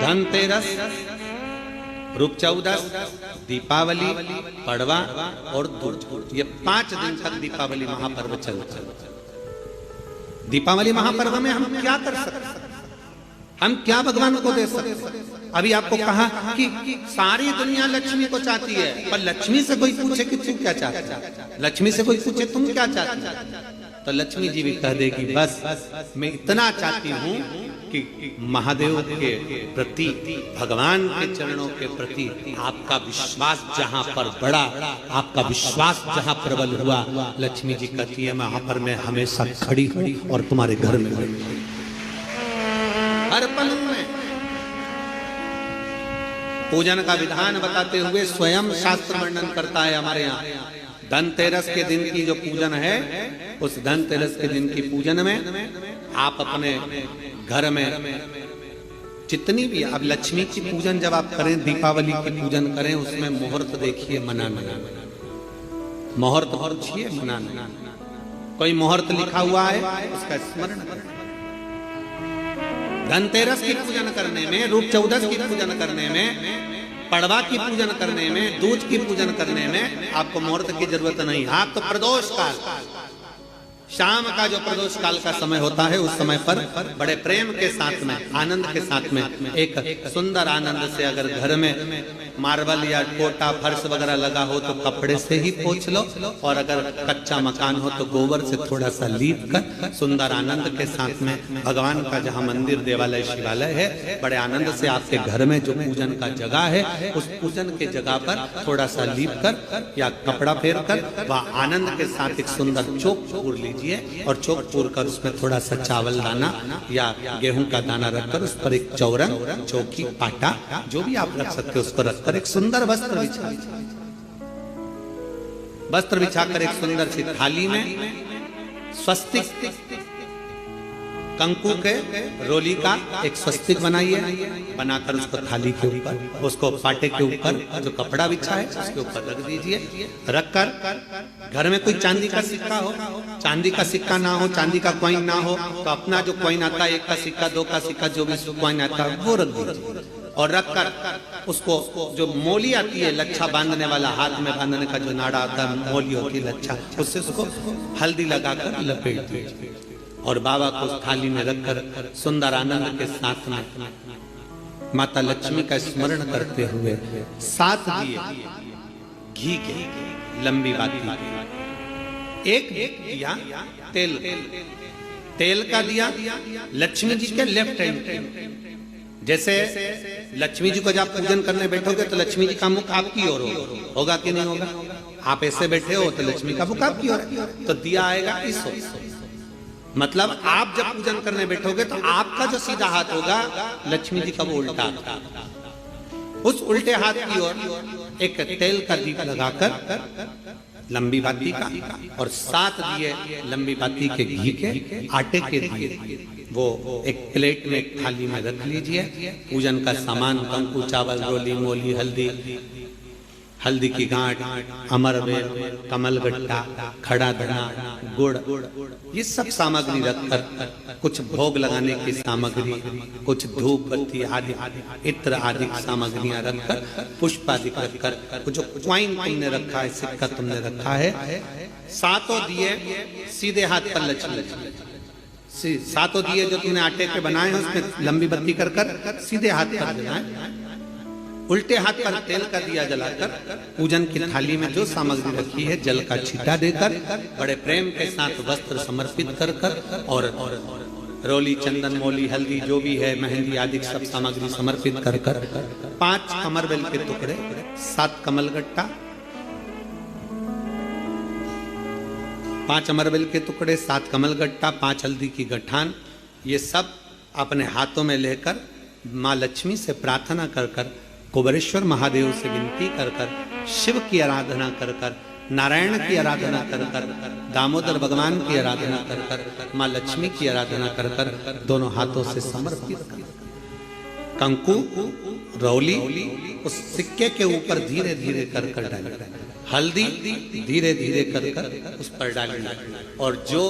धनतेरस, रूप चौदस, दीपावली, पड़वा और दूज, ये 5 दिन तक दीपावली महापर्व चलता है। दीपावली महापर्व में हम क्या कर सकते हैं? हम क्या भगवान को दे सकते हैं? अभी आपको कहा कि सारी दुनिया लक्ष्मी को चाहती है, पर लक्ष्मी से कोई पूछे कि तू क्या चाहता है, लक्ष्मी से कोई पूछे तुम क्या चाहते हो, तो लक्ष्मी जी भी कह देगी बस मैं इतना चाहती हूँ कि महादेव के प्रति, भगवान के चरणों के प्रति आपका विश्वास जहाँ पर बढ़ा, आपका विश्वास जहाँ प्रबल हुआ, लक्ष्मी जी कहती है वहां पर मैं हमेशा खड़ी हूँ और तुम्हारे घर में हर पल में। पूजन का विधान बताते हुए स्वयं शास्त्र वर्णन करता है हमारे यहाँ। धनतेरस के दिन की जो पूजन है, उस धनतेरस के दिन की पूजन में आप अपने घर में जितनी भी, अब लक्ष्मी की पूजन जब आप करें, दीपावली की पूजन करें, उसमें मुहूर्त देखिए, मनाना, मुहूर्त पूछिए, मनाना। कोई मुहूर्त लिखा हुआ है उसका स्मरण करें। धनतेरस की पूजन करने में, रूप चौदस की पूजन करने में, पड़वा की पूजन करने में, दूज की पूजन करने में आपको मुहूर्त की जरूरत नहीं। आप तो प्रदोष काल, शाम का जो प्रदोष काल का समय होता है, उस समय पर बड़े प्रेम के साथ में, आनंद के साथ में, एक सुंदर आनंद से, अगर घर में मार्बल या कोटा फर्श वगैरह लगा हो तो कपड़े से ही पोंछ लो, और अगर कच्चा मकान हो तो गोबर से थोड़ा सा लीप कर सुंदर आनंद के साथ में, भगवान का जहाँ मंदिर, देवालय, शिवालय है, बड़े आनंद से आपके घर में जो पूजन का जगह है, उस पूजन के जगह पर थोड़ा सा लीप कर या कपड़ा फेर कर वह आनंद के साथ एक सुंदर चौक पूर लीजिए, और चौक पूर कर उसमें थोड़ा सा चावल दाना या गेहूं का दाना रखकर उस पर एक चौरंग, चौकी, पाटा, जो भी आप रख सकते हो उसको रखकर एक सुंदर वस्त्र बिछाकर एक सुंदर सी थाली में स्वस्तिक, कंकु के रोली का एक स्वस्तिक बनाइए, बनाकर उसको थाली के ऊपर, उसको पाटे के ऊपर जो कपड़ा बिछा है उसके ऊपर रख दीजिए। रखकर घर में कोई चांदी का सिक्का हो, चांदी का सिक्का ना हो, चांदी का कॉइन ना हो, तो अपना जो कॉइन आता है, 1 का सिक्का, 2 का सिक्का, जो भी कॉइन आता है वो रख दीजिए। और रखकर उसको, जो मोली आती है लच्छा बांधने वाला, हाथ में बांधने का जो नाड़ा आता है, मोली होती है लच्छा, उससे उसको हल्दी लगाकर लपेट दीजिए और बाबा को उस थाली में रखकर सुंदर आनंद के साथ में माता लक्ष्मी का स्मरण करते हुए 7 दिए घी के, लंबी बाती, एक दिया तेल का दिया लक्ष्मी जी के लेफ्ट हैंड। जैसे लक्ष्मी जी को जब पूजन करने बैठोगे तो लक्ष्मी जी का मुख आपकी ओर होगा कि नहीं होगा? आप ऐसे बैठे हो तो लक्ष्मी का मुख आपकी ओर, तो दिया आएगा इस ओर। मतलब आप जब पूजन करने बैठोगे तो आपका जो सीधा हाथ होगा, लक्ष्मी जी का वो उल्टा, उस उल्टे हाथ की ओर एक तेल का दीप लगाकर लंबी बाती का, और 7 दिए लंबी बाती के घी के, आटे के दिए, वो एक प्लेट में, एक थाली में रख लीजिए। पूजन का सामान, कंकु, चावल, रोली, मोली, हल्दी की गांठ, अमरवेल, कमलगट्टा, खड़ा धना, गुड़, ये सब सामग्री रखकर, कुछ भोग लगाने की सामग्री, कुछ धूप बत्ती आदि, इत्र आदि सामग्रियां रखकर, पुष्प आदि रखकर, जो क्वाइन तुमने रखा है, सिक्का तुमने रखा है, 7 दिए सीधे हाथ पर लक्ष्मी, 7 दिए जो तुमने आटे के बनाए हैं उसमें लंबी बत्ती कर सीधे हाथ पर जलाएं। उल्टे हाथ पर तेल का दिया जलाकर पूजन की थाली में जो सामग्री रखी है, जल का छींटा देकर, बड़े प्रेम के साथ वस्त्र समर्पित कर और रोली, चंदन, मोली, हल्दी, जो भी है, मेहंदी आदि सब सामग्री समर्पित कर 5 कमरबेल के टुकड़े, 7 कमलगट्टा, 5 अमरबेल के टुकड़े, 7 कमलगट्टा, 5 हल्दी की गठान, ये सब अपने हाथों में लेकर माँ लक्ष्मी से प्रार्थना कर कुबेरेश्वर महादेव से विनती कर शिव की आराधना कर नारायण की आराधना कर दामोदर भगवान की आराधना कर माँ लक्ष्मी की आराधना कर दोनों हाथों से समर्पित कर कंकु, रौली उस सिक्के के ऊपर धीरे धीरे कर कर डाली, हल्दी धीरे धीरे कर कर उस पर डाली, और जो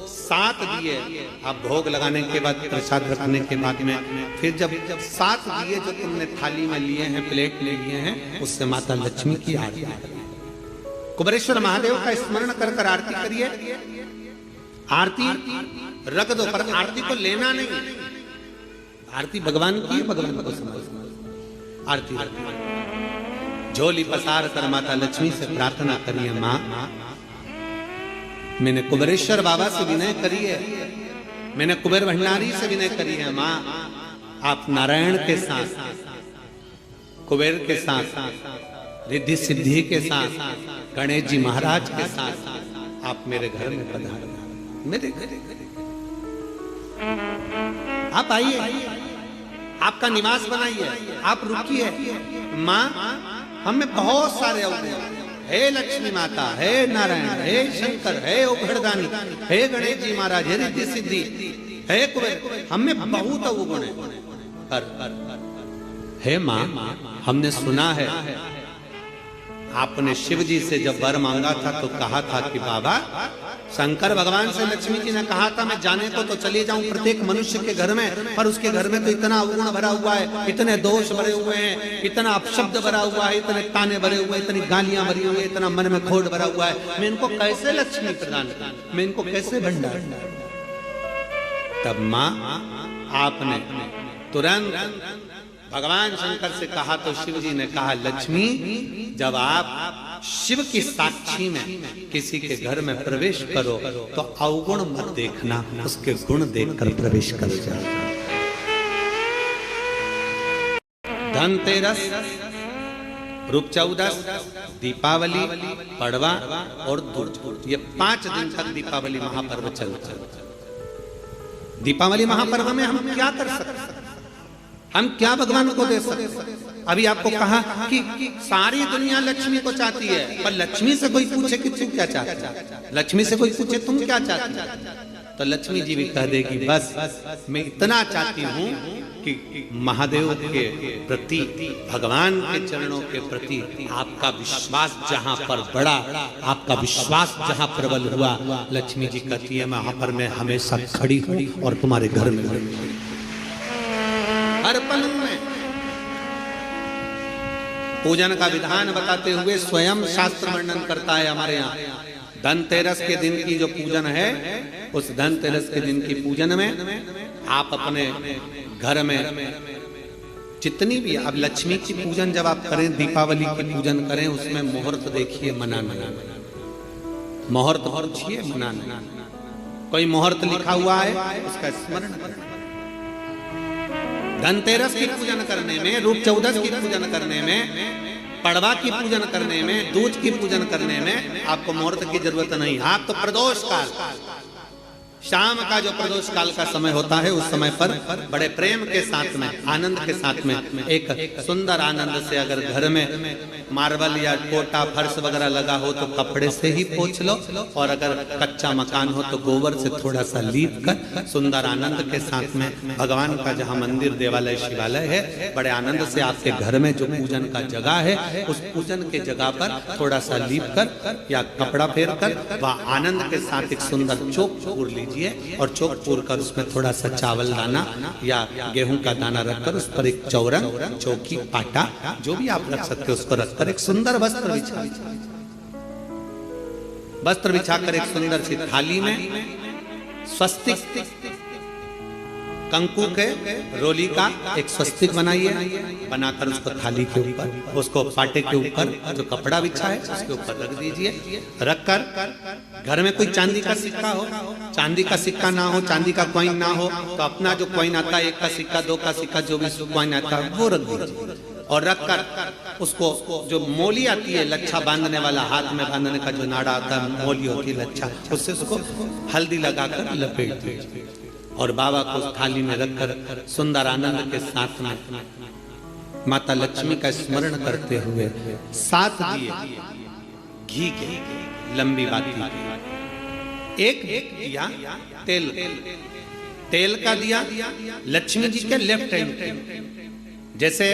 7 दिए आप भोग लगाने के बाद, प्रसाद रखने के बाद में, फिर जब 7 दिए जो तुमने थाली में लिए हैं, प्लेट में लिए हैं, उससे माता लक्ष्मी की आरती करिए। कुबेरेश्वर महादेव का स्मरण कर कर आरती करिए। आरती रख दो, पर आरती को लेना नहीं, आरती भगवान की है, भगवान को समझ। आरती झोली पसार कर माता लक्ष्मी से प्रार्थना करिए, माँ मैंने कुबेरेश्वर बाबा से विनय करी है, मैंने कुबेर भंडारी से विनय करी है, माँ आप नारायण के साथ, कुबेर के साथ, रिद्धि सिद्धि के साथ, गणेश जी महाराज के साथ आप मेरे घर में पधारो, मेरे घर आप आइए, आपका निवास बनाइए, आप रुकिए। माँ हमें बहुत सारे अवगुण, हे लक्ष्मी माता, हे नारायण, हे शंकर, हे उभरदानी, हे गणेश जी महाराज, हे रिद्धि सिद्धि, हे कुबेर, हमें बहुत अवगुण है, पर हे माँ हमने सुना है आपने शिव जी से जब वर मांगा था तो कहा था कि बाबा, शंकर भगवान से लक्ष्मी जी ने कहा था मैं जाने को तो चली जाऊं प्रत्येक मनुष्य के घर में, पर उसके घर में तो इतना अवगुण भरा हुआ है, इतने दोष भरे हुए हैं, इतना अपशब्द भरा हुआ है, इतने ताने भरे हुए, इतनी गालियां भरी हुई, इतना मन में खोट भरा हुआ है, मैं इनको कैसे लक्ष्मी प्रदान करूं, मैं इनको कैसे भंडार। तब माँ आपने तुरंत भगवान शंकर से कहा तो शिव जी ने कहा, लक्ष्मी जब आप शिव की साक्षी में किसी के घर में प्रवेश करो तो अवगुण मत देखना, उसके गुण देखकर प्रवेश कर जाओ। धनतेरस, रूप चौदस, दीपावली, पड़वा और दूज, ये 5 दिन तक दीपावली महापर्व चलता है। दीपावली महापर्व में हम क्या कर सकते हैं, हम क्या भगवान को दे सकते हैं। अभी आपको कहा कि सारी दुनिया लक्ष्मी को चाहती है, पर लक्ष्मी से कोई पूछे कि तू क्या चाहता है, लक्ष्मी से कोई पूछे तुम क्या चाहती है, तो लक्ष्मी जी भी कह देगी बस मैं इतना चाहती हूँ कि महादेव के प्रति, भगवान के चरणों के प्रति आपका विश्वास जहाँ पर बढ़ा, आपका विश्वास जहाँ प्रबल हुआ, लक्ष्मी जी कहती है वहां पर मैं हमेशा खड़ी हूँ और तुम्हारे घर में हर पल में। पूजन का विधान बताते हुए स्वयं शास्त्र वर्णन करता है हमारे यहाँ। धनतेरस के दिन की जो पूजन है, उस धनतेरस के दिन की पूजन में आप अपने घर में जितनी भी, अब लक्ष्मी की पूजन जब आप करें, दीपावली की पूजन करें, उसमें मुहूर्त देखिए, मनाना, मुहूर्त पूछिए, मनाना, कोई मुहूर्त लिखा हुआ है उसका स्मरण करें। धनतेरस की पूजन करने में, रूप चौदस की पूजन करने में, पड़वा की पूजन करने में, दूज की पूजन करने में आपको मुहूर्त की जरूरत नहीं। आप तो प्रदोष काल, शाम का जो प्रदोष काल का समय होता है, उस समय पर बड़े प्रेम के साथ में, आनंद के साथ में, एक सुंदर आनंद से, अगर घर में मार्बल या कोटा फर्श वगैरह लगा हो तो कपड़े से ही पोंछ लो, और अगर कच्चा मकान हो तो गोबर से थोड़ा सा लीप कर सुंदर आनंद के साथ में, भगवान का जहाँ मंदिर, देवालय, शिवालय है, बड़े आनंद से आपके घर में जो पूजन का जगह है, उस पूजन के जगह पर थोड़ा सा लीप कर या कपड़ा फेर कर वह आनंद के साथ एक सुंदर चौक पूर लीजिए, और चौक पूर कर उसमें थोड़ा सा चावल दाना या गेहूं का दाना रखकर उस पर एक चौरंग, चौकी, पाटा जो भी आप रख सकते हो उसको रखकर एक सुंदर वस्त्र बिछाकर एक सुंदर सी थाली में स्वस्तिक, कंकु के, रोली का एक स्वस्तिक बनाइए, बनाकर उसको थाली के ऊपर, उसको पाटे के ऊपर जो कपड़ा बिछा है उसके ऊपर रख दीजिए। रखकर घर में कोई चांदी का सिक्का हो, चांदी का सिक्का ना हो, चांदी का कॉइन ना हो, तो अपना जो कॉइन आता है, 1 का सिक्का, 2 का सिक्का, जो भी कॉइन आता है वो रख दीजिए। और रखकर उसको जो मोली आती है, लच्छा बांधने वाला, हाथ में बांधने का जो नाड़ा आता है, मोली होती है लच्छा, उससे उसको हल्दी लगाकर लपेट दीजिए और बाबा को उस थाली में रखकर सुंदर आनंद के साथ में माता लक्ष्मी का स्मरण करते हुए 7 दिए घी के, लंबी बाती, एक दिया तेल का दिया लक्ष्मी जी के लेफ्ट हैंड, जैसे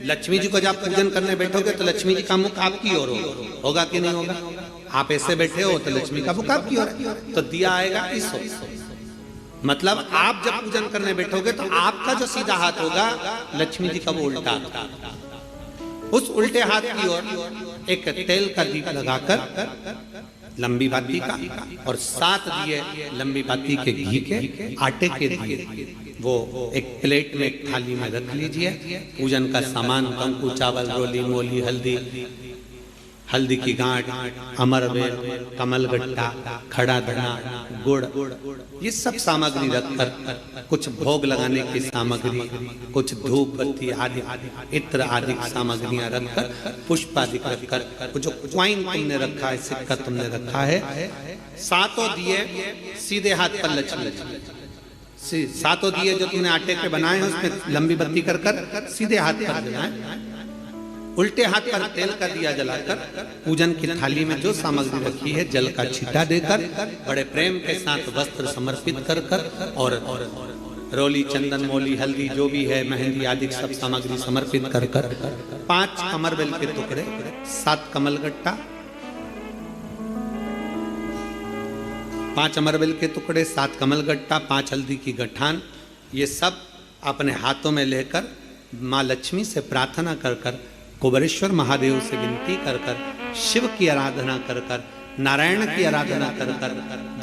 लक्ष्मी जी को जब आप पूजन करने बैठोगे तो लक्ष्मी जी का मुख आपकी ओर होगा कि नहीं होगा? आप ऐसे बैठे हो तो लक्ष्मी का मुख आपकी ओर, तो दिया आएगा इस ओर। मतलब आप जब पूजन करने बैठोगे तो आपका जो सीधा हाथ होगा लक्ष्मी जी का वो उल्टा, उस उल्टे हाथ की ओर एक तेल का दीप लगाकर लंबी बाती का और 7 दिए लंबी बाती के घी के आटे के दिए वो एक प्लेट में एक थाली में रख लीजिए। पूजन का सामान कंकु चावल रोली मोली हल्दी की गांठ अमरवेल कमलगट्टा खड़ा धना गुड़ ये सब सामग्री रखकर कुछ भोग लगाने की सामग्री कुछ धूप बत्ती आदि इत्र आदि सामग्रियां रखकर पुष्प आदि रखकर जो क्वाइन तुमने रखा है सिक्का तुमने रखा है 7 दिए सीधे हाथ पर लक्ष्मी 7 दिए जो तुमने आटे के बनाए हैं उसमें लंबी बत्ती कर सीधे हाथ पर जलाएं। उल्टे हाथ पर तेल का दिया जलाकर पूजन की थाली में जो सामग्री रखी है जल का छींटा देकर बड़े प्रेम के साथ वस्त्र समर्पित कर और रोली चंदन मोली हल्दी जो भी है मेहंदी आदि सब सामग्री समर्पित कर 5 अमरवेल के टुकड़े 7 कमलगट्टा 5 अमरवेल के टुकड़े 7 कमलगट्टा 5 हल्दी की गठान ये सब अपने हाथों में लेकर माँ लक्ष्मी से प्रार्थना कर कुबेरेश्वर महादेव से विनती कर शिव की आराधना कर नारायण की आराधना कर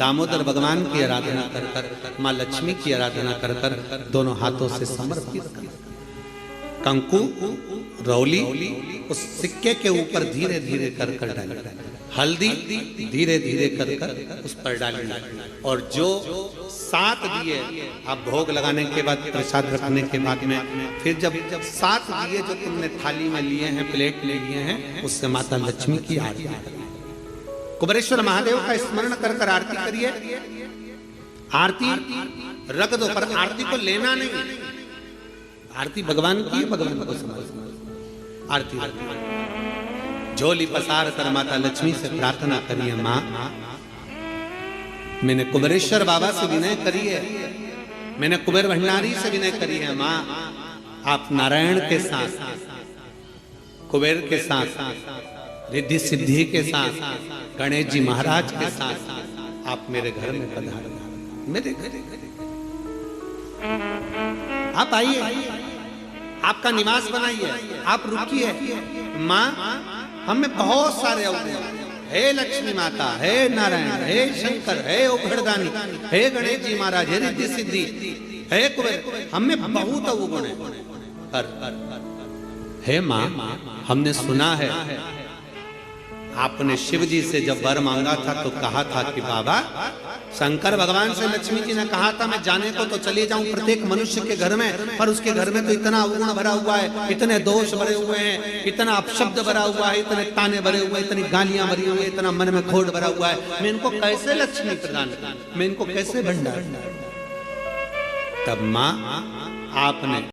दामोदर भगवान की आराधना कर माँ लक्ष्मी की आराधना कर दोनों हाथों से समर्पित कर कंकु रौली उस सिक्के के ऊपर धीरे धीरे कर डालें हल्दी धीरे धीरे कर उस पर डालें और जो 7 दिए आप भोग लगाने के बाद प्रसाद रखने के बाद में फिर जब 7 दिए जो तुमने थाली में लिए हैं प्लेट में लिए हैं उससे माता लक्ष्मी की आरती कुबेरेश्वर महादेव का स्मरण कर आरती करिए। आरती रख दो पर आरती को लेना नहीं, आरती भगवान की है भगवान को समझ आरती झोली पसार कर माता लक्ष्मी से प्रार्थना करिए माँ मैंने कुबेरेश्वर बाबा से विनय करी है मैंने कुबेर भंडारी से विनय करी है माँ आप नारायण के साथ कुबेर के साथ रिद्धि सिद्धि के साथ गणेश जी महाराज के साथ आप मेरे घर में पधारो मेरे घर आप आइए आपका निवास बनाइए आप रुकिए माँ हमें बहुत सारे अवगुण हे लक्ष्मी माता हे नारायण हे शंकर हे उभड़दानी हे गणेश जी महाराज हे रिद्धि सिद्धि हे कुबेर हमें बहुत अवगुण है हे माँ हमने सुना है आपने शिव जी से जब वर मांगा था तो कहा था कि बाबा शंकर भगवान से लक्ष्मी जी ने कहा था मैं जाने को तो चले जाऊं प्रत्येक मनुष्य के घर में पर उसके घर में तो इतना अवगुण भरा हुआ है इतने दोष भरे हुए हैं इतना अपशब्द भरा हुआ है इतने ताने भरे हुए इतनी गालियां भरी हुई इतना मन में खोट भरा हुआ है मैं इनको कैसे लक्ष्मी प्रदान करूं मैं इनको कैसे भंडार। तब माँ आपने